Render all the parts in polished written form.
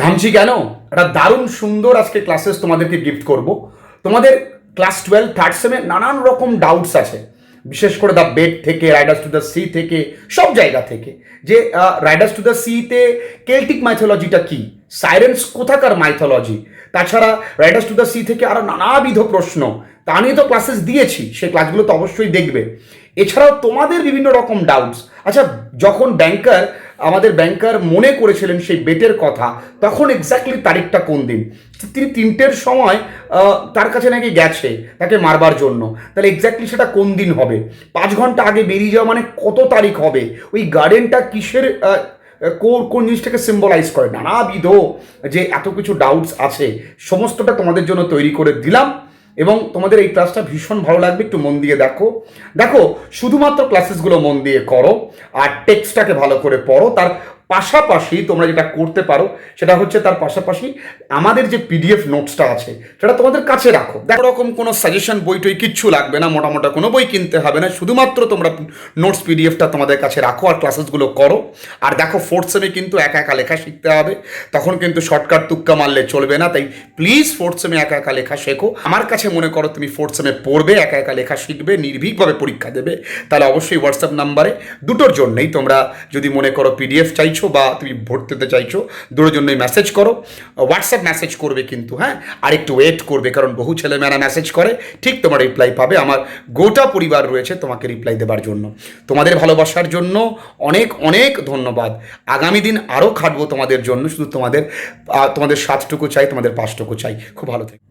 ঘামছি কেন? একটা দারুণ সুন্দর আজকে ক্লাসেস তোমাদেরকে গিফট করব। তোমাদের ক্লাস 12 থার্ড সেমে নানান রকম ডাউটস আছে, বিশেষ করে দ্য বেড থেকে, রাইডার্স টু দ্য সি থেকে, সব জায়গা থেকে। যে রাইডার্স টু দ্য সিতে কেল্টিক মাইথোলজিটা কি, সাইরেন্স কোথাকার মাইথোলজি, তাছাড়া রাইডার্স টু দ্য সি থেকে আরও নানাবিধ প্রশ্ন, তা নিয়ে তো ক্লাসেস দিয়েছি, সেই ক্লাসগুলো তো অবশ্যই দেখবে। এছাড়াও তোমাদের বিভিন্ন রকম ডাউটস। আচ্ছা, যখন আমাদের ব্যাংকার মনে করেছিলেন সেই বেটের কথা, তখন এক্স্যাক্টলি তারিখটা কোন দিন? তিনি 3টের সময় তার কাছে নাকি গেছে তাকে মারবার জন্য, তাহলে এক্স্যাক্টলি সেটা কোন দিন হবে? 5 ঘন্টা আগে বেরিয়ে যাওয়া মানে কত তারিখ হবে? ওই গার্ডেনটা কিসের কোন জিনিসটাকে সিম্বলাইজ করে? নানাবিধ যে এত কিছু ডাউটস আছে, সমস্তটা তোমাদের জন্য তৈরি করে দিলাম। এবং তোমাদের এই ক্লাসটা ভীষণ ভালো লাগবে, একটু মন দিয়ে দেখো। দেখো, শুধুমাত্র ক্লাসেসগুলো মন দিয়ে করো আর টেক্সটটাকে ভালো করে পড়ো। তার পাশাপাশি তোমরা যেটা করতে পারো সেটা হচ্ছে, তার পাশাপাশি আমাদের যে পিডিএফ নোটসটা আছে সেটা তোমাদের কাছে রাখো। দেখো, রকম কোনো সাজেশন বই টই কিচ্ছু লাগবে না, মোটামোটা কোনো বই কিনতে হবে না, শুধুমাত্র তোমরা নোটস পিডিএফটা তোমাদের কাছে রাখো আর ক্লাসেসগুলো করো। আর দেখো, ফোর্থ সেমে কিন্তু একা একা লেখা শিখতে হবে, তখন কিন্তু শর্টকাট তুক্কা মারলে চলবে না। তাই প্লিজ ফোর্থ সেমে একা একা লেখা শেখো। আমার কাছে মনে করো তুমি ফোর্থ সেমে পড়বে, একা একা লেখা শিখবে, নির্ভীকভাবে পরীক্ষা দেবে, তাহলে অবশ্যই হোয়াটসঅ্যাপ নাম্বারে দুটোর জন্যই, তোমরা যদি মনে করো পিডিএফ চাইছো বা তুমি ভর্তি হতে চাইছো, দুটোর জন্যই মেসেজ করো। হোয়াটসঅ্যাপ মেসেজ করবে কিন্তু, হ্যাঁ, আর একটু ওয়েট করবে, কারণ বহু ছেলেমেয়েরা মেসেজ করে, ঠিক তোমার রিপ্লাই পাবে। আমার গোটা পরিবার রয়েছে তোমাকে রিপ্লাই দেবার জন্য। তোমাদের ভালোবাসার জন্য অনেক অনেক ধন্যবাদ। আগামী দিন আরও খাটবো তোমাদের জন্য, শুধু তোমাদের সাথটুকু চাই, তোমাদের পাশটুকু চাই। খুব ভালো থেকো।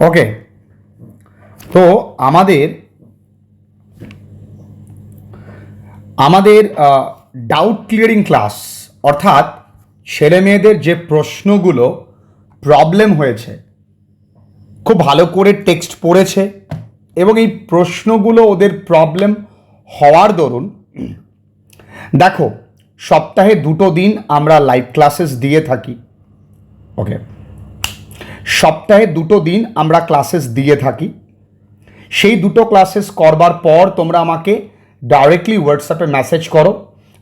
ওকে, তো আমাদের ডাউট ক্লিয়ারিং ক্লাস, অর্থাৎ ছেলে মেয়েদের যে প্রশ্নগুলো প্রবলেম হয়েছে, খুব ভালো করে টেক্সট পড়েছে এবং এই প্রশ্নগুলো ওদের প্রবলেম হওয়ার দরুন, দেখো, সপ্তাহে 2টো দিন আমরা লাইভ ক্লাসেস দিয়ে থাকি। ওকে, সপ্তাহে 2টো দিন আমরা ক্লাসেস দিয়ে থাকি। সেই 2টো ক্লাসেস করবার পর তোমরা আমাকে ডাইরেক্টলি হোয়াটসঅ্যাপে মেসেজ করো,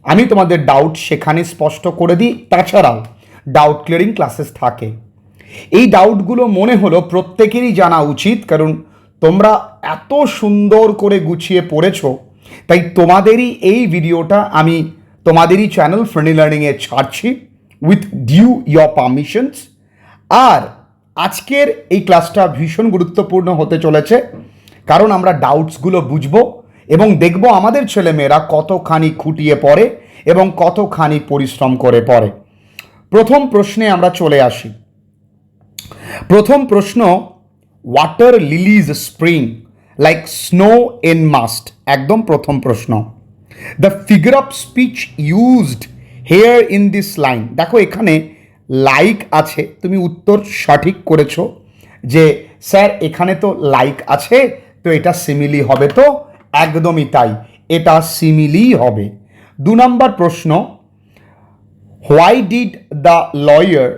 আমি তোমাদের ডাউট সেখানে স্পষ্ট করে দিই। তাছাড়াও ডাউট ক্লিয়ারিং ক্লাসেস থাকে। এই ডাউটগুলো মনে হলো প্রত্যেকেরই জানা উচিত, কারণ তোমরা এত সুন্দর করে গুছিয়ে পড়েছো, তাই তোমাদেরই এই ভিডিওটা আমি তোমাদেরই চ্যানেল ফ্রেন্ডলি লার্নিংয়ে ছাড়ছি উইথ ডিউ ইয়োর পারমিশনস। আর আজকের এই ক্লাসটা ভীষণ গুরুত্বপূর্ণ হতে চলেছে, কারণ আমরা ডাউটসগুলো বুঝবো এবং দেখব আমাদের ছেলেমেয়েরা কতখানি খুঁটিয়ে পড়ে এবং কতখানি পরিশ্রম করে পড়ে। প্রথম প্রশ্নে আমরা চলে আসি। প্রথম প্রশ্ন, water লিলিজ spring like snow in must, একদম প্রথম প্রশ্ন। The figure of speech used here in this line, দেখো এখানে লাইক আছে, তুমি উত্তর সঠিক করেছো যে স্যার এখানে তো লাইক আছে, তো এটা সিমিলি হবে। তো একদমই তাই, এটা সিমিলি হবে। 2 নম্বর প্রশ্ন, why did the lawyer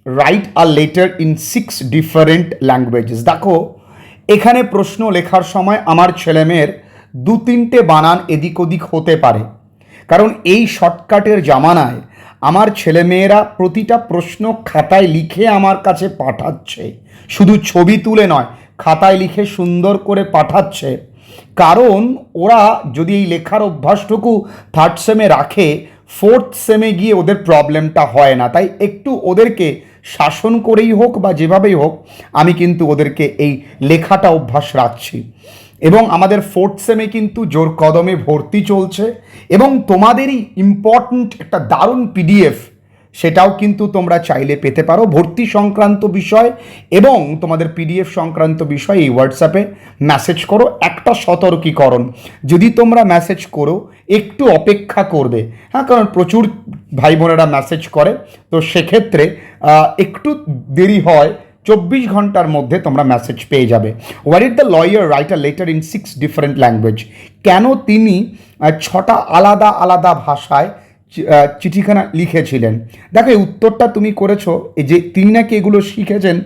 write a letter in 6 different languages, দেখো এখানে প্রশ্ন লেখার সময় আমার ছেলেমেয়ের 2-3টে বানান এদিক ওদিক হতে পারে, কারণ এই শর্টকাটের জামানায় আমার ছেলেমেয়েরা প্রতিটা প্রশ্ন খাতায় লিখে আমার কাছে পাঠাচ্ছে, শুধু ছবি তুলে নয়, খাতায় লিখে সুন্দর করে পাঠাচ্ছে। কারণ ওরা যদি এই লেখার অভ্যাসটুকু থার্ড সেমে রাখে, ফোর্থ সেমে গিয়ে ওদের প্রবলেমটা হয় না। তাই একটু ওদেরকে শাসন করেই হোক বা যেভাবেই হোক, আমি কিন্তু ওদেরকে এই লেখাটা অভ্যাস রাখছি। এবং আমাদের ফোর্থ সেমে কিন্তু জোর কদমে ভর্তি চলছে, এবং তোমাদেরই ইম্পর্ট্যান্ট একটা দারুণ পিডিএফ, সেটাও কিন্তু তোমরা চাইলে পেতে পারো ভর্তি সংক্রান্ত বিষয়, এবং তোমাদের পিডিএফ সংক্রান্ত বিষয় এই হোয়াটসঅ্যাপে মেসেজ করো। একটা সতর্কীকরণ, যদি তোমরা মেসেজ করো একটু অপেক্ষা করবে, হ্যাঁ, কারণ প্রচুর ভাই বোনেরা মেসেজ করে, তো সেক্ষেত্রে একটু দেরি হয়, 24 ঘন্টার মধ্যে তোমরা মেসেজ পেয়ে যাবে। What did the lawyer write a letter in 6 different language, কেন তিনি 6টা আলাদা আলাদা ভাষায় চিঠিখানা লিখেছিলেন? দেখো এই উত্তরটা তুমি করেছো, এই যে তিনি নাকি এগুলো শিখেছেন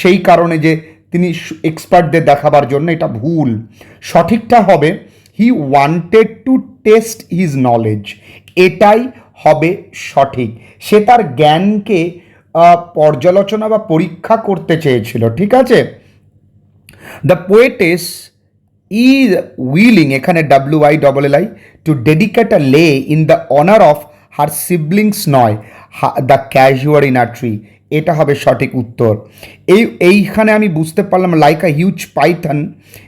সেই কারণে যে তিনি এক্সপার্টদের দেখাবার জন্য, এটা ভুল। সঠিকটা হবে he wanted to test his knowledge, এটাই হবে সঠিক। সে তার জ্ঞানকে পর্যালোচনা বা পরীক্ষা করতে চেয়েছিল, ঠিক আছে। দ্য পোয়েটেস ইজ উইলিং, এখানে WILLI, টু ডেডিকেট আ লে in the honour of her siblings নয়, দ্য ক্যাজুয়ারিনা ট্রি, এটা হবে সঠিক উত্তর। এইখানে আমি বুঝতে পারলাম লাইক আ হিউজ পাইথন,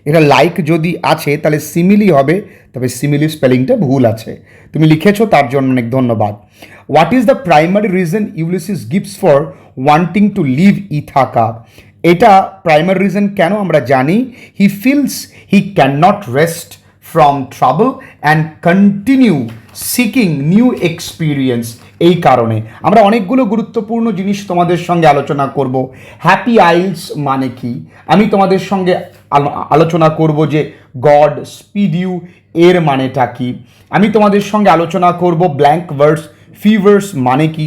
এটা লাইক যদি আছে তাহলে সিমিলি হবে, তবে সিমিলি স্পেলিংটা ভুল আছে। তুমি লিখেছো, তার জন্য অনেক ধন্যবাদ। What is the primary reason Ulysses gives for wanting to leave Ithaca? এটা প্রাইমারি রিজন কেন আমরা জানি, he feels he can not rest from trouble and continue seeking new experience. এই কারণে আমরা অনেকগুলো গুরুত্বপূর্ণ জিনিস তোমাদের সঙ্গে আলোচনা করব। হ্যাপি আইলস মানে কি, আমি তোমাদের সঙ্গে আলোচনা করব যে গড স্পিড ইউ এর মানেটা কি, আমি তোমাদের সঙ্গে আলোচনা করব ব্ল্যাঙ্ক ভার্স ফিভার্স মানে কি,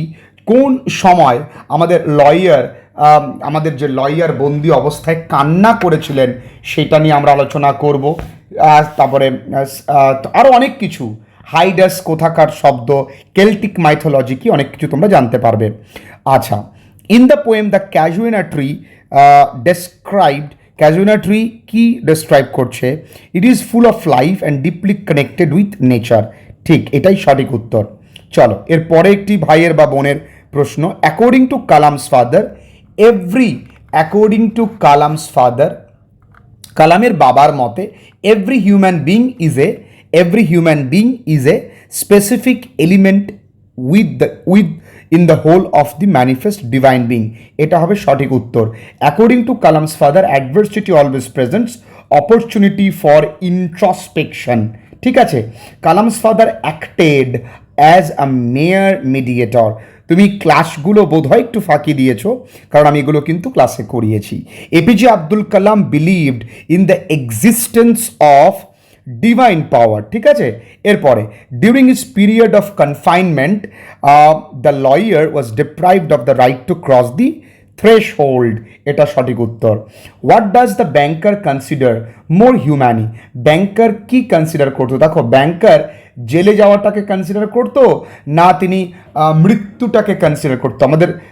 কোন সময় আমাদের যে লয়ার বন্দি অবস্থায় কান্না করেছিলেন সেটা নিয়ে আমরা আলোচনা করব। তারপরে আরও অনেক কিছু, হাইডাস কোথাকার শব্দ, কেল্টিক মাইথোলজি কি, অনেক কিছু তোমরা জানতে পারবে। আচ্ছা, in the poem the casuarina tree described, casuarina tree কি ডেসক্রাইব করছে, it is full of life and deeply connected with nature, ঠিক, এটাই সঠিক উত্তর। চলো এরপরে একটি ভাইয়ের বা বোনের প্রশ্ন। According to Kalam's father, according to Kalam's father, কালামের বাবার মতে every human being is a specific element in the whole of the manifest divine being, এটা হবে সঠিক উত্তর। According to Kalam's father adversity always presents opportunity for introspection, ঠিক আছে। Kalam's father acted as a mere mediator, তুমি ক্লাসগুলো বোধহয় একটু ফাঁকি দিয়েছো, কারণ আমি এগুলো কিন্তু ক্লাসে করিয়েছি। APJ Abdul Kalam believed in the existence of divine power, ঠিক আছে। এরপরে during his period of confinement the lawyer was deprived of the right to cross the threshold, এটা সঠিক উত্তর। What does the banker consider more humanely, banker কি consider করতো? দেখো, ব্যাংকার জেলে যাওয়াটাকে কনসিডার করতো না তিনি মৃত্যুটাকে কনসিডার করতো?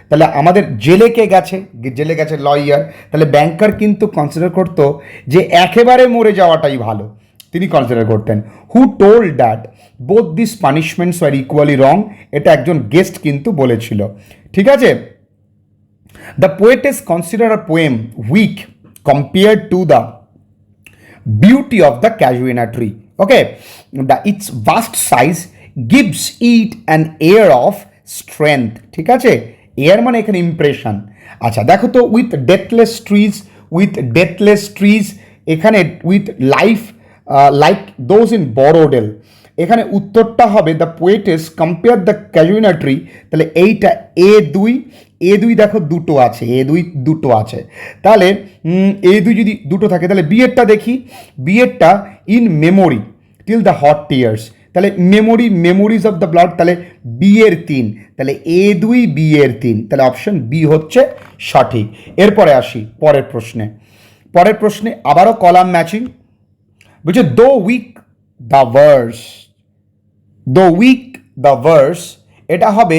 তাহলে আমাদের জেলে গেছে লয়ার, তাহলে ব্যাংকার কিন্তু কনসিডার করতো যে একেবারে মরে যাওয়াটাই ভালো, তিনি কনসিডার করতেন। Who told that both this punishments are equally wrong, এটা একজন গেস্ট কিন্তু বলেছিল, ঠিক আছে। The poetess consider a poem weak compared to the beauty of the casuarina tree, okay, its vast size gives it an air of strength, ঠিক আছে। Air মানে এখানে ইমপ্রেশন। আচ্ছা দেখো তো, উইথ ডেথলেস ট্রিজ, এখানে with life like those in Borrowdale, এখানে উত্তরটা হবে the poetess compare the casuarina tree, তাহলে এইটা A2 দেখো দুটো আছে, তাহলে A2 যদি দুটো থাকে তাহলে বিয়েরটা দেখি, বিয়েরটা in memory till the hot tears, তাহলে মেমোরিজ অফ দ্য ব্লাড, তাহলে বিয়ের 3, তাহলে A2 বিয়ের 3, তাহলে অপশন বি হচ্ছে সঠিক। এরপরে আসি পরের প্রশ্নে আবারও কলাম ম্যাচিং বলছে, দো উইক দ্য ভার্স, এটা হবে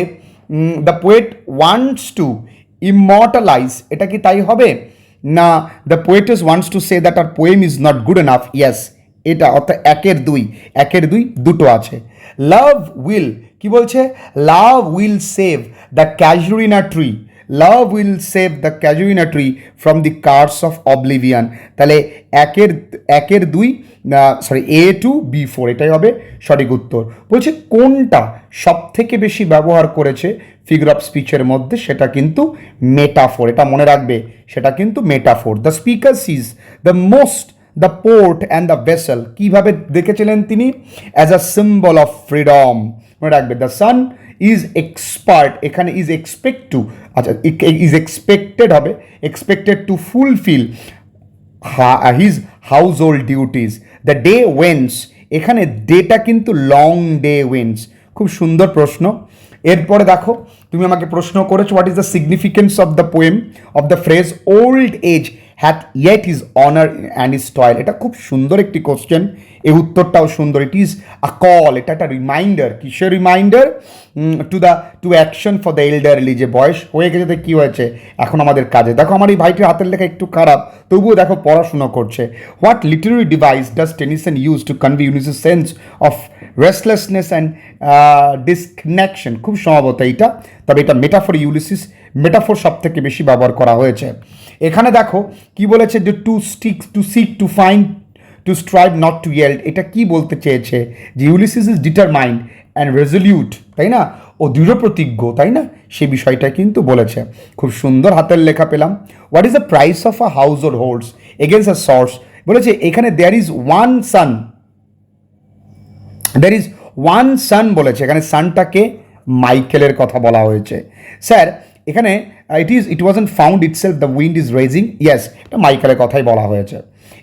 the poet wants to immortalise, এটা কি তাই হবে না the poetess wants to say that our poem is not good enough? Yes, এটা অর্থাৎ একের দুই দুটো আছে। লাভ উইল কি বলছে, love will save the casuarina tree, love will save the casuarina tree from the curse of oblivion, তাহলে একের দুই A2 B4, এটাই হবে সঠিক উত্তর। বলছে কোনটা সব থেকে বেশি ব্যবহার করেছে ফিগার অফ স্পিচের মধ্যে, সেটা কিন্তু মেটাফোর, এটা মনে রাখবে, সেটা কিন্তু metaphor. The speaker sees the port and the vessel, কীভাবে দেখেছিলেন তিনি? As a symbol of freedom, মনে রাখবে। দ্য সান ইজ এক্সপার্ট, এখানে ইজ এক্সপেক্টেড হবে, expected to fulfil his household duties. The day wanes, এখানে ডেটা কিন্তু লং ডে ওয়েন্স, খুব সুন্দর প্রশ্ন। এরপরে দেখো, তুমি আমাকে প্রশ্ন করেছো what is the significance of the poem of the phrase old age hath yet is honour and is toil. এটা খুব সুন্দর একটি কোশ্চেন, এই উত্তরটাও সুন্দর। ইট ইজ আ কল, এটা একটা রিমাইন্ডার। কিসের reminder? To action for the elderly, যে বয়স হয়ে গেছে তো কী হয়েছে, এখন আমাদের কাজে। দেখো আমার এই ভাইটির হাতের লেখা একটু খারাপ, তবুও দেখো পড়াশুনো করছে। What literary device does Tennyson use to convey Ulysses sense of restlessness and disconnection? খুব সম্ভবত এইটা, তবে এটা মেটাফর। ইউলিসিস মেটাফর সব থেকে বেশি ব্যবহার করা হয়েছে। এখানে দেখো কি বলেছে, যে to seek to find to strive not to yield. এটা কি বলতে চেয়েছে? যে Ulysses is determined and resolute, তাই না, ও দৃঢ় প্রতিজ্ঞ, তাই না, সে বিষয়টা কিন্তু বলেছে। খুব সুন্দর হাতের লেখা পেলাম। What is the price of a house hold holds against a source? বলেছে এখানে there is one sun, there is one sun বলেছে। এখানে সানটাকে মাইকেলের কথা বলা হয়েছে। স্যার এখানে it wasn't found itself the wind is raging, yes, এটা মাইকেলের কথাই বলা হয়েছে।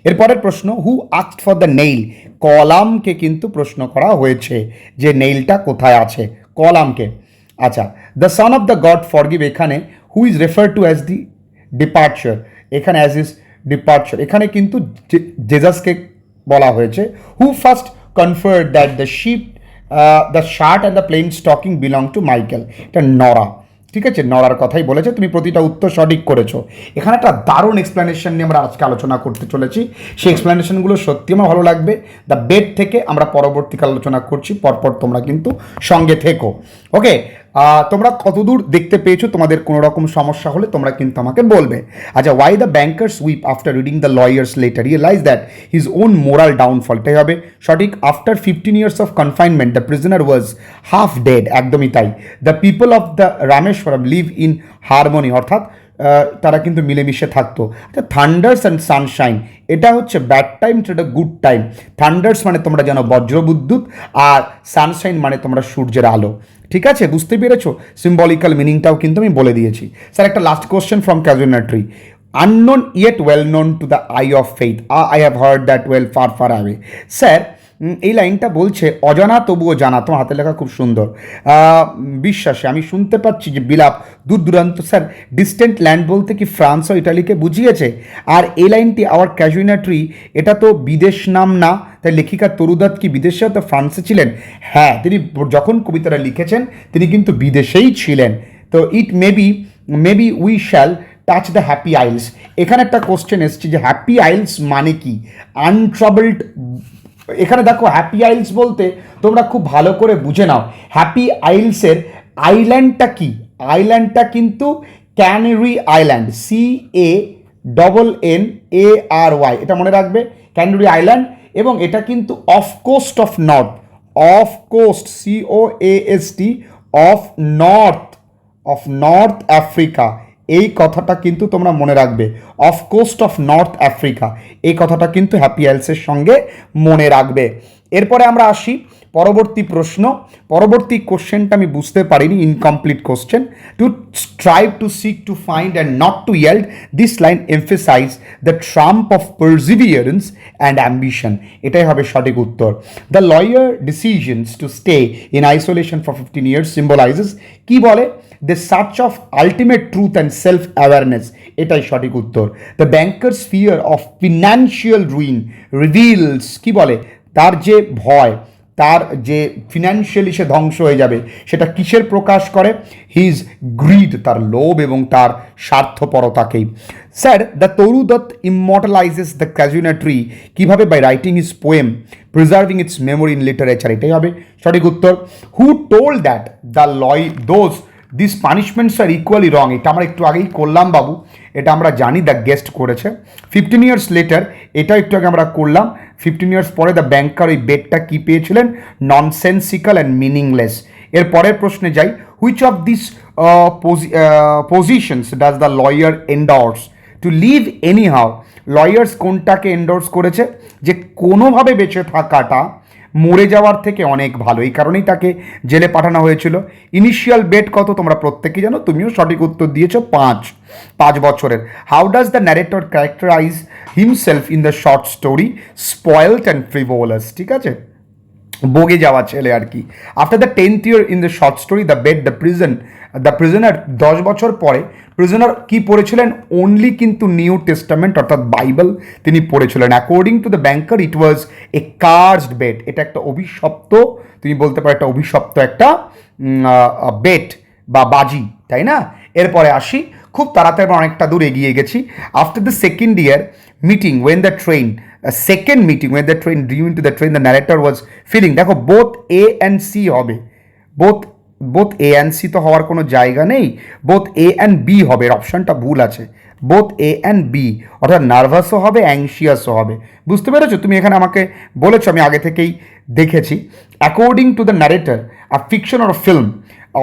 এরপরের প্রশ্ন, who asked for the nail? কলামকে কিন্তু প্রশ্ন করা হয়েছে যে নেইলটা কোথায় আছে, কলামকে। আচ্ছা, the son of the god forgive, এখানে who is refer to as the departure? এখানে অ্যাজ ইজ ডিপার্চার, এখানে কিন্তু জেজাসকে বলা হয়েছে। Who first conferred that the ship the shirt and the plane stocking belong to Michael? এটা নরা, ঠিক আছে, নরার কথাই বলেছে। তুমি প্রতিটা উত্তর সঠিক করেছো। এখানে একটা দারুণ এক্সপ্লেনেশন নিয়ে আমরা আজকে আলোচনা করতে চলেছি। সেই এক্সপ্লেনেশনগুলো সত্যি আমার ভালো লাগবে। দ্য বেড থেকে আমরা পরবর্তীকাল আলোচনা করছি, পরপর তোমরা কিন্তু সঙ্গে থেকো। ওকে, তোমরা কতদূর দেখতে পেয়েছো? তোমাদের কোনো রকম সমস্যা হলে তোমরা কিন্তু আমাকে বলবে। আচ্ছা, why the bankers weep after reading the lawyer's letter realise that his own moral downfall? এটাই হবে সঠিক। After 15 years of confinement the prisoner was half dead, একদমই তাই। The people of the Rameswaram live in harmony, অর্থাৎ তারা কিন্তু মিলেমিশে থাকতো। আচ্ছা, থান্ডার্স অ্যান্ড সানশাইন, এটা হচ্ছে ব্যাড টাইম, সেটা গুড টাইম। থান্ডার্স মানে তোমরা জানো বজ্রবিদ্যুৎ, আর সানশাইন মানে তোমরা সূর্যের আলো। ঠিক আছে, বুঝতে পেরেছো? সিম্বলিক্যাল মিনিংটাও কিন্তু আমি বলে দিয়েছি। স্যার একটা last question from casualty. unknown yet well known to the eye of faith, I have heard that well far far away. Sir এই লাইনটা বলছে অজানা তবুও জানা। তোমার হাতের লেখা খুব সুন্দর। বিশ্বাসে আমি শুনতে পাচ্ছি যে বিলাপ দূর দূরান্ত। স্যার ডিস্টেন্ট ল্যান্ড বলতে কি ফ্রান্স ও ইটালিকে বুঝিয়েছে? আর এই লাইনটি আওয়ার ক্যাজুয়ালিটি, এটা তো বিদেশ নাম না, তাই লেখিকা তরুদত্ত কি বিদেশেও তো ফ্রান্সে ছিলেন? হ্যাঁ, তিনি যখন কবিতাটা লিখেছেন তিনি কিন্তু বিদেশেই ছিলেন। তো ইট maybe we shall touch the happy আইলস। এখানে একটা কোশ্চেন এসছে যে হ্যাপি আইলস মানে কি? আনট্রাবলড। এখানে দেখো হ্যাপি আইলস বলতে তোমরা খুব ভালো করে বুঝে নাও, হ্যাপি আইলসের আইল্যান্ডটা কি? আইল্যান্ডটা কিন্তু ক্যানারি আইল্যান্ড, CANNARY, এটা মনে রাখবে, ক্যানারি আইল্যান্ড। এবং এটা কিন্তু off coast of North, off coast, COAST, off North Africa. এই কথাটা কিন্তু তোমরা মনে রাখবে, off coast of North Africa, এই কথাটা কিন্তু হ্যাপি আইলসের সঙ্গে মনে রাখবে। এরপরে আমরা আসি পরবর্তী প্রশ্ন। পরবর্তী কোশ্চেনটা আমি বুঝতে পারিনি, incomplete question. To strive to seek to find and not to yield, this line emphasise the triumph of perseverance and ambition, এটাই হবে সঠিক উত্তর। The lawyer decisions to stay in isolation for 15 years symbolises, কি বলে? The search of ultimate truth and self awareness, এটাই সঠিক উত্তর। The banker's fear of financial ruin reveals, কি বলে? তার যে ভয়, তার যে ফিনান্সিয়ালি সে ধ্বংস হয়ে যাবে, সেটা কিসের প্রকাশ করে? হিজ গ্রিড, তার লোভ এবং তার স্বার্থপরতাকেই। স্যার দ্য তরুদত্ত ইমর্টালাইজেস দ্য ক্যাজুয়ালিটি কিভাবে? By writing his poem preserving it's memory in literature, এটাই হবে সঠিক উত্তর। হু told that the this punishments are equally wrong, এটা আমরা একটু আগেই করলাম বাবু, এটা আমরা জানি, দ্য গেস্ট করেছে। 15 years লেটার, এটা একটু আগে আমরা করলাম। 15 years পরে দ্য ব্যাংকার ওই বেডটা কি পেয়েছিলেন? Nonsensical and meaningless. এর পরের প্রশ্নে যাই, which of this positions does the lawyer endorse to live anyhow? Lawyers কোনটাকে এন্ডোর্স করেছে? যে কোনোভাবে বেঁচে থাকাটা মরে যাওয়ার থেকে অনেক ভালো, এই কারণেই তাকে জেলে পাঠানো হয়েছিল। ইনিশিয়াল বেড কত তোমরা প্রত্যেকেই জানো, তুমিও সঠিক উত্তর দিয়েছো 5 বছরের। How does the narrator characterise himself in the short story? Spoiled and frivolous, ঠিক আছে, বগে যাওয়া ছেলে আর কি। After the 10th year in the short story the bet the prison the prisoner 10 বছর পরে প্রিজনার কি পড়েছিলেন? অনলি কিন্তু নিউ টেস্টামেন্ট অর্থাৎ বাইবেল তিনি পড়েছিলেন। According to the banker it was a cursed bet, এটা একটা অভিশপ্ত, তুমি বলতে পারো একটা অভিশপ্ত একটা বেট বা বাজি, তাই না? এরপরে আসি, খুব তাড়াতাড়ি অনেকটা দূর এগিয়ে গেছি। After the second year meeting when the train second meeting when the train drew into the train the narrator was feeling, দেখো বোথ এ অ্যান্ড সি হবে, বোথ এ অ্যান্ড সি তো হওয়ার কোনো জায়গা নেই, বোথ এ অ্যান্ড বি হবে, অপশানটা ভুল আছে, বোথ এ অ্যান্ড বি, অর্থাৎ নার্ভাসও হবে অ্যাংশিয়াসও হবে। বুঝতে পেরেছো? তুমি এখানে আমাকে বলেছো, আমি আগে থেকেই দেখেছি। According to the narrator a fiction or film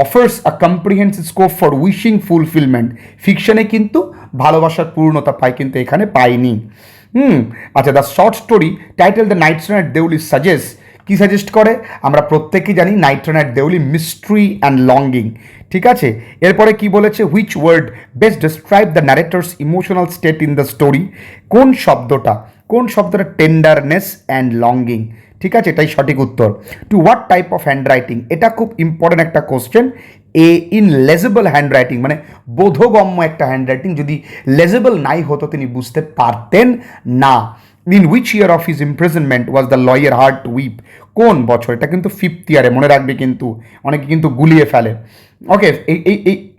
offers a comprehensive scope for wishing fulfilment, ফিকশনে কিন্তু ভালোবাসার পূর্ণতা পায়, কিন্তু এখানে পাইনি। আচ্ছা, the short story title the night run at Deoli suggest, কি সাজেস্ট করে? আমরা প্রত্যেকেই জানি night run at Deoli mystery and longing, ঠিক আছে? এরপরে কি বলেছে? Which word best describe the narrator's emotional state in the story, কোন শব্দটা টেন্ডারনেস অ্যান্ড লঙ্গিং, ঠিক আছে? এটাই সঠিক উত্তর। To what type of hand writing, এটা খুব ইম্পর্টেন্ট একটা question. A in legible hand writing, মানে বোধগম্য একটা হ্যান্ড রাইটিং, যদি লেজেবল নাই হতো তিনি বুঝতে পারতেন না। In which year of his imprisonment was the lawyer hard to weep, কোন বছর? এটা কিন্তু 5th ইয়ারে, মনে রাখবে, কিন্তু অনেকে কিন্তু গুলিয়ে ফেলে। ওকে,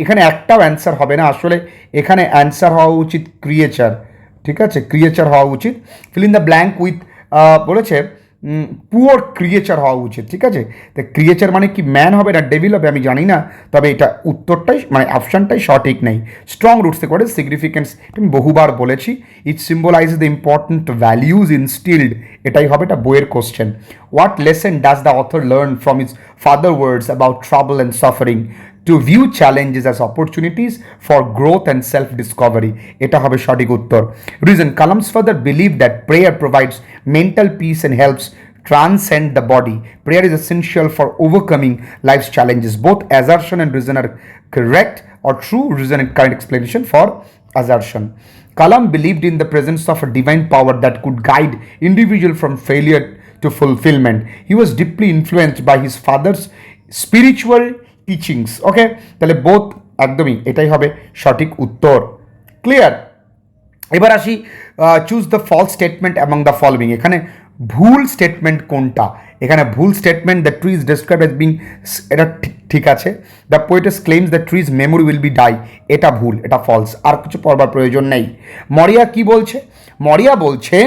এখানে একটাও অ্যান্সার হবে না, আসলে এখানে অ্যান্সার হওয়া উচিত ক্রিয়েচার, ঠিক আছে? ক্রিয়েচার হওয়া উচিত। Fill in the blank with, বলেছে পুয়ার ক্রিয়েচার হওয়া উচিত, ঠিক আছে? তো ক্রিয়েচার মানে কি ম্যান হবে না ডেভিল হবে আমি জানি না, তবে এটা উত্তরটাই মানে অপশানটাই সঠিক নেই। স্ট্রং রুটস করে সিগনিফিকেন্স, এটা আমি বহুবার বলেছি, ইট সিম্বলাইজ দ্য ইম্পর্টেন্ট ভ্যালিউজ ইনস্টিলড, এটাই হবে এটা বইয়ের question. What lesson does the author learn from his father words about trouble and suffering two view challenges as opportunities for growth and self Discovery, এটা হবে সঠিক উত্তর। Reason Kalam's father believe that prayer provides mental peace and helps transcend the body. Prayer is essential for overcoming life's challenges. Both assertion and reason are correct or true. Reason and correct explanation for assertion. Kalam believed in the presence of a divine power that could guide individual from failure to fulfillment. He was deeply influenced by his father's spiritual teachings. Okay, তাহলে both একদমই এটাই হবে সঠিক উত্তর। Clear? এবার আসি, choose the false statement among the following, এখানে ভুল স্টেটমেন্ট কোনটা? এখানে ভুল statement, the tree is describe as being, এটা ঠিক আছে। The poetess claims the trees memory will be die, এটা ভুল, এটা ফলস, আর কিছু পড়বার প্রয়োজন নেই। মরিয়া কি বলছে? মরিয়া বলছে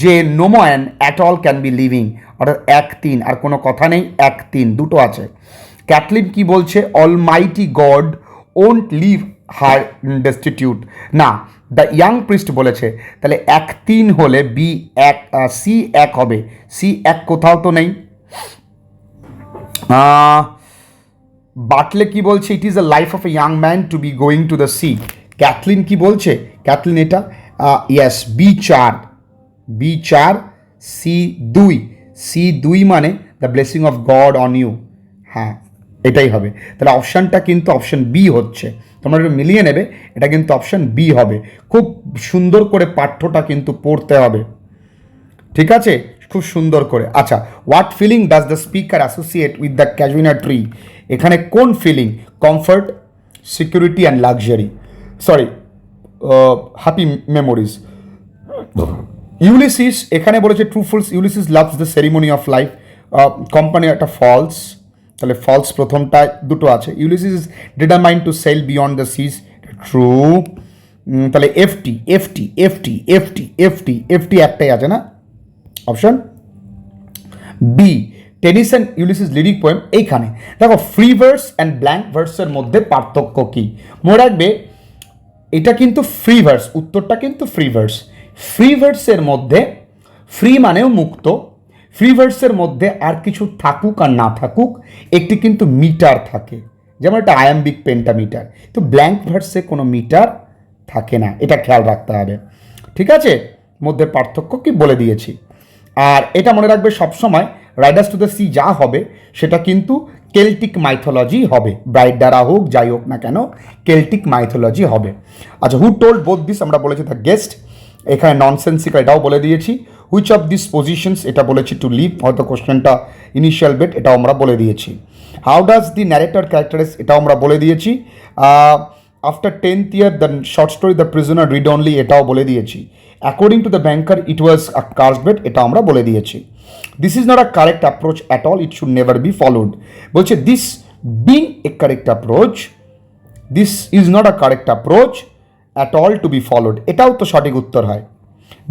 যে no man at all can be living, অর্থাৎ 1-3, আর কোনো কথা নেই, 1-3 দুটো আছে। ক্যাটলিন কি বলছে? Almighty God won't leave her destitute, না, দ্য ইয়াং প্রিস্ট বলেছে, তাহলে 1-3 হলে বি 1, সি 1 হবে, সি 1 কোথাও তো নেই। বাটলে কি বলছে? It is a life of a young man to be going to the sea. Cathleen কি বলছে? ক্যাথলিন এটা ইয়েস, বি4, সি2 মানে the blessing of God on you, হ্যাঁ এটাই হবে। তাহলে অপশানটা কিন্তু অপশান বি হচ্ছে, তোমরা একটু মিলিয়ে নেবে, এটা কিন্তু অপশান বি হবে। খুব সুন্দর করে পাঠ্যটা কিন্তু পড়তে হবে, ঠিক আছে? খুব সুন্দর করে। আচ্ছা, what feeling does the speaker associate with the casuarina tree, এখানে কোন feeling? Comfort, security and luxury, sorry happy memories. Ulysses এখানে বলেছে true false, Ulysses loves the ceremony of life, company একটা ফলস, তাহলে ফলস প্রথমটা, দুটো আছে। Ulysses is determined to sail beyond the seas, true. তাহলে এফটি একটাই আছে না, option B. Tennyson Ulysses lyric poem, এইখানে দেখো ফ্রি ভার্স অ্যান্ড ব্ল্যাঙ্ক ভার্সের মধ্যে পার্থক্য কী মনে রাখবে, এটা কিন্তু ফ্রি ভার্স, উত্তরটা কিন্তু ফ্রি ভার্স। ফ্রি ভার্সের মধ্যে, ফ্রি মানেও মুক্ত, ফ্রি ভার্সের মধ্যে আর কিছু থাকুক আর না থাকুক একটি কিন্তু মিটার থাকে, যেমন একটা আয়াম্বিক পেন্টামিটার, তো ব্ল্যাঙ্ক ভার্সে কোনো মিটার থাকে না, এটা খেয়াল রাখতে হবে, ঠিক আছে? মধ্যে পার্থক্য কি বলে দিয়েছি। আর এটা মনে রাখবে সবসময়, রাইডার্স টু দ্য সি যা হবে সেটা কিন্তু কেল্টিক মাইথোলজি হবে, ব্রাইড দ্বারা হোক যাই হোক না কেন কেল্টিক মাইথোলজি হবে। আচ্ছা, হু টোল্ড বোথ দিস, আমরা বলেছি দ্য গেস্ট, এখানে ননসেন্সিক্যাল, এটাও বলে দিয়েছি। হুইচ অফ দিস পজিশনস, এটা বলেছি টু লিভ, হয়তো কোশ্চেনটা ইনিশিয়াল বেট, এটাও আমরা বলে দিয়েছি। How does the narrator characterise, এটাও আমরা বলে দিয়েছি। After 10th year the short story the prisoner read only, এটাও বলে দিয়েছি। According to the banker it was a curse bet, এটা আমরা বলে দিয়েছি। This is not a correct approach at all, it should never be followed. বলছে this being a correct approach, this is not a correct approach at all to be followed, এটাও তো সঠিক উত্তর হয়।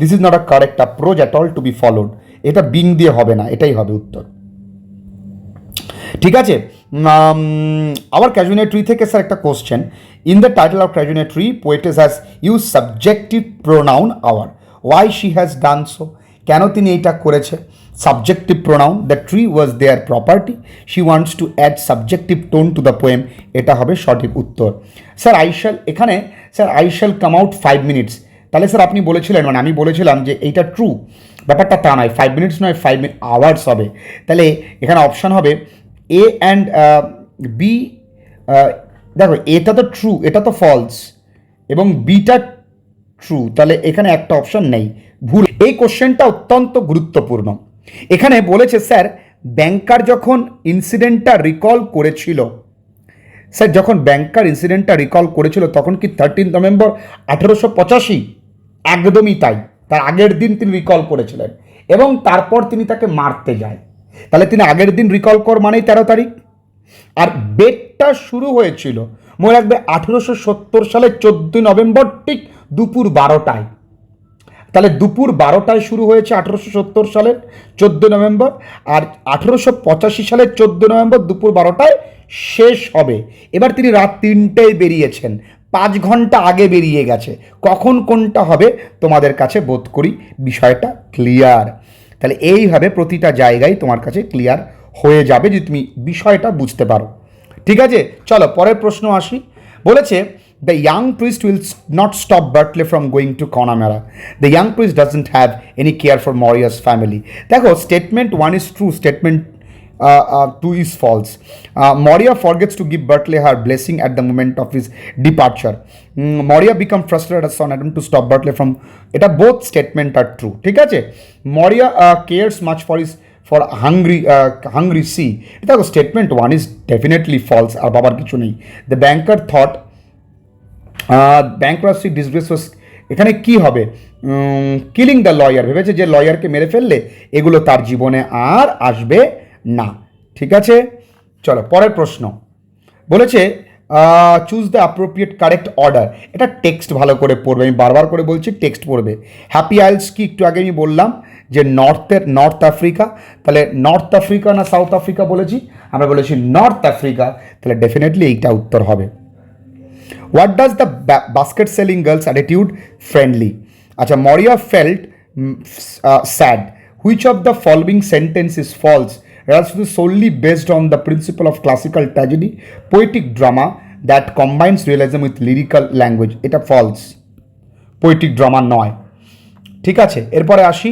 This is not a correct approach at all to be followed, এটা being দিয়ে হবে না, এটাই হবে উত্তর। ঠিক আছে। আবার ক্যাজুনেট্রি থেকে স্যার একটা question, in the title of casuarina tree poetess has use subjective pronoun our, why she has done so, কেন তিনি এইটা করেছে? Subjective pronoun, the tree was their property, she wants to add subjective tone to the poem, এটা হবে সঠিক উত্তর। Sir এখানে sir I shall come out 5 minutes, তাহলে স্যার আপনি বলেছিলেন, মানে আমি বলেছিলাম যে এইটা ট্রু, ব্যাপারটা তা নয়, 5 মিনিটস নয় 5 আওয়ার্স হবে। তাহলে এখানে অপশান হবে এ অ্যান্ড বি। দেখো এটা তো ট্রু, এটা তো ফলস, এবং বিটা ট্রু, তাহলে এখানে একটা অপশান নেই, ভুল। এই কোশ্চেনটা অত্যন্ত গুরুত্বপূর্ণ। এখানে বলেছে স্যার ব্যাংকার যখন ইনসিডেন্টটা রিকল করেছিল, স্যার যখন ব্যাংকার ইনসিডেন্টটা রিকল করেছিল তখন কি 13 নভেম্বর 1885? একদমই তাই, তার আগের দিন তিনি রিকল করেছিলেন এবং তারপর তিনি তাকে মারতে যায়, তাহলে তিনি আগের দিন রিকল কর মানেই 13 তারিখ। আর বেটটা শুরু হয়েছিল মনে রাখবে 1870 সালে 14 নভেম্বর ঠিক দুপুর 12টায়, তাহলে দুপুর 12টায় শুরু হয়েছে 1870 সালের 14 নভেম্বর, আর 1885 সালের 14 নভেম্বর দুপুর 12টায় শেষ হবে। এবার তিনি রাত 3টেয় বেরিয়েছেন, 5 ঘন্টা আগে বেরিয়ে গেছে, কখন কোনটা হবে তোমাদের কাছে বোধ করি বিষয়টা ক্লিয়ার। তাহলে এইভাবে প্রতিটা জায়গায় তোমার কাছে ক্লিয়ার হয়ে যাবে যদি তুমি বিষয়টা বুঝতে পারো। ঠিক আছে, চলো পরের প্রশ্ন আসি। বলেছে the young priest will not stop Bartley from going to Connemara, the young priest doesn't have any care for Maurya's family. দেখো statement 1 is true, statement 2 is false. Moria forgets to give Bartley her blessing at the moment of his departure. Moria become frustrated as son Adam to stop Bartley from, এটা both statement are true. ঠিক আছে, Moria cares much for hungry sea, এটা statement 1 is definitely false, আর বাবার কিছু নেই। The banker thought bankruptcy disgrace was, এখানে কি হবে? কিলিং দ্য লয়ার, ভেবেছে যে লয়ারকে মেরে ফেললে এগুলো তার জীবনে আর আসবে না। ঠিক আছে, চলো পরের প্রশ্ন। বলেছে choose the appropriate correct order, এটা টেক্সট ভালো করে পড়বে, আমি বারবার করে বলছি টেক্সট পড়বে। হ্যাপি আইলস কি একটু আগে আমি বললাম যে নর্থ আফ্রিকা, তাহলে নর্থ আফ্রিকা না সাউথ আফ্রিকা বলেছি? আমরা বলেছি নর্থ আফ্রিকা, তাহলে ডেফিনেটলি এইটা উত্তর হবে। What does the basket selling girl's attitude friendly? আচ্ছা, Maurya felt sad, which of the following sentence is false? Rhapsody solely based on the principle of classical tragedy, poetic drama that combines realism with lyrical language, এটা false, poetic drama নয়। ঠিক আছে, এরপরে আসি।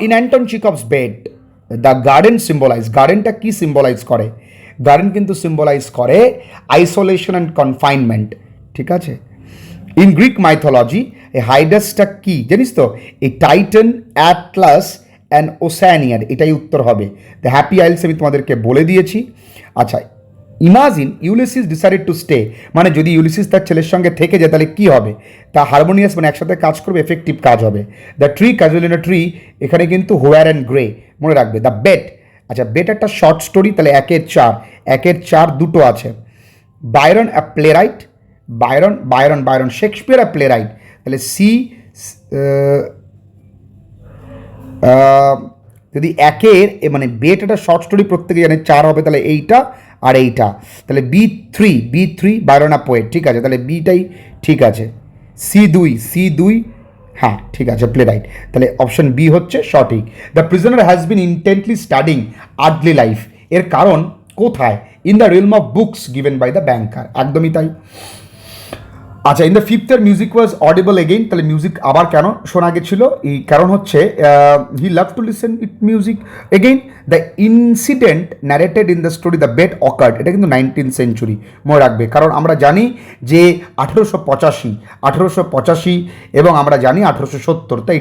In Anton Chekhov's bet the garden symbolise, গার্ডেনটা কি symbolise করে? Garden কিন্তু সিম্বলাইজ করে আইসোলেশন অ্যান্ড কনফাইনমেন্ট। ঠিক আছে, ইন গ্রিক মাইথোলজি এই হাইডাসটা কি জানিস তো? এই টাইটান, অ্যাটলাস অ্যান্ড ওসানিয়ার, এটাই উত্তর হবে। দ্য হ্যাপি আইলস আমি তোমাদেরকে বলে দিয়েছি। আচ্ছা, imagine Ulysses decided to stay, মানে যদি ইউলিসিস তার ছেলের সঙ্গে থেকে যায় তাহলে কী হবে? তা হারমোনিয়াস, মানে একসাথে কাজ করবে, এফেক্টিভ কাজ হবে। দ্য ট্রি ক্যাজুয়াল ট্রি, এখানে কিন্তু হোয়ার অ্যান্ড গ্রে মনে রাখবে। দ্য বেট, আচ্ছা বেট একটা শর্ট স্টোরি, তাহলে 1-4 দুটো আছে। বায়রন আ প্লে রাইট, বায়রন শেক্সপিয়ার আ প্লে রাইট, তাহলে সি। যদি মানে বেট একটা শর্ট স্টোরি, প্রত্যেকে জানে 4 হবে, তাহলে এইটা আর এইটা, তাহলে বি3 বায়রন আ পোয়েট। ঠিক আছে, তাহলে বিটাই ঠিক আছে। সি2, হ্যাঁ ঠিক আছে, প্লে রাইট, তাহলে অপশন বি হচ্ছে সঠিক। The prisoner has been intently studying early life, এর কারণ কোথায়? In the realm of books given by the banker, একদমই তাই। আচ্ছা, ইন দ্য ফিফথের মিউজিক ওয়াজ অডিবল এগেইন, তাহলে মিউজিক আবার কেন শোনা গেছিল? এই কারণ হচ্ছে he love to listen it music again. The incident narrated in the story the bet occurred, এটা কিন্তু 19th সেঞ্চুরি, মনে রাখবে। কারণ আমরা জানি যে 1885 এবং আমরা জানি 1870, তাই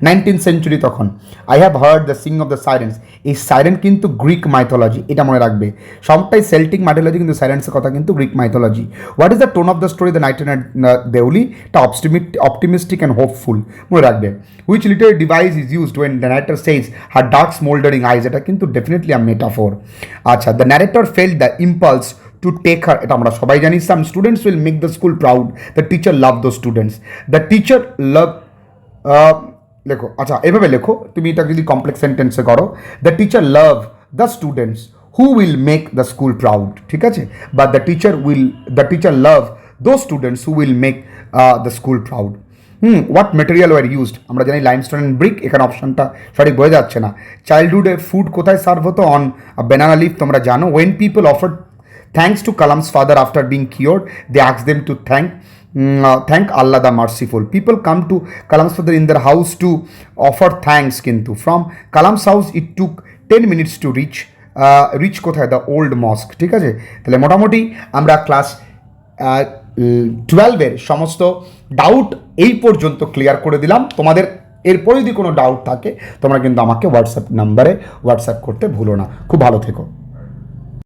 19th সেঞ্চুরি তখন। I have heard the sing of the sirens, এই সাইরেন কিন্তু গ্রিক মাইথোলজি, এটা মনে রাখবে। সবটাই সেল্টিক মাইথোলজি, কিন্তু সাইরেন্সের কথা কিন্তু Greek mythology. What is the tone of the story the night and Deoli, এটা অপটিমিস্টিক অ্যান্ড হোপফুল, মনে রাখবে। Which literary device is used when the narrator says her dark smouldering eyes, এটা কিন্তু ডেফিনেটলি আ মেটাফোর। আচ্ছা, the narrator felt the impulse to take her, এটা আমরা সবাই জানি। Some students will make the school proud, the teacher love the students, the teacher love, লেখো। আচ্ছা, এভাবে লেখো তুমি, এটা যদি কমপ্লেক্স সেন্টেন্সে করো, the teacher love the students who will make the school proud, ঠিক আছে? বা the teacher love those students who will make the school proud. What material were used, আমরা জানি লাইমস্টোন অ্যান্ড ব্রিক, এখানে অপশনটা সঠিক বোঝা যাচ্ছে না। চাইল্ডহুডে ফুড কোথায় সার্ভ হতো? অন ব্যানানা লিফ, তোমরা জানো। When people offer thanks to Kalam's father after being cured, they ask them to thank Allah the merciful. People come to Kalam's father in their house to offer thanks, কিন্তু from Kalam's house it took 10 minutes to reach কোথায়? The old মস্ক, ঠিক আছে? তাহলে মোটামুটি আমরা class 12-এর সমস্ত doubt এই পর্যন্ত ক্লিয়ার করে দিলাম। তোমাদের এরপরে যদি কোনো ডাউট থাকে তোমরা কিন্তু আমাকে হোয়াটসঅ্যাপ নাম্বারে হোয়াটসঅ্যাপ করতে ভুলো না। খুব ভালো থেকো।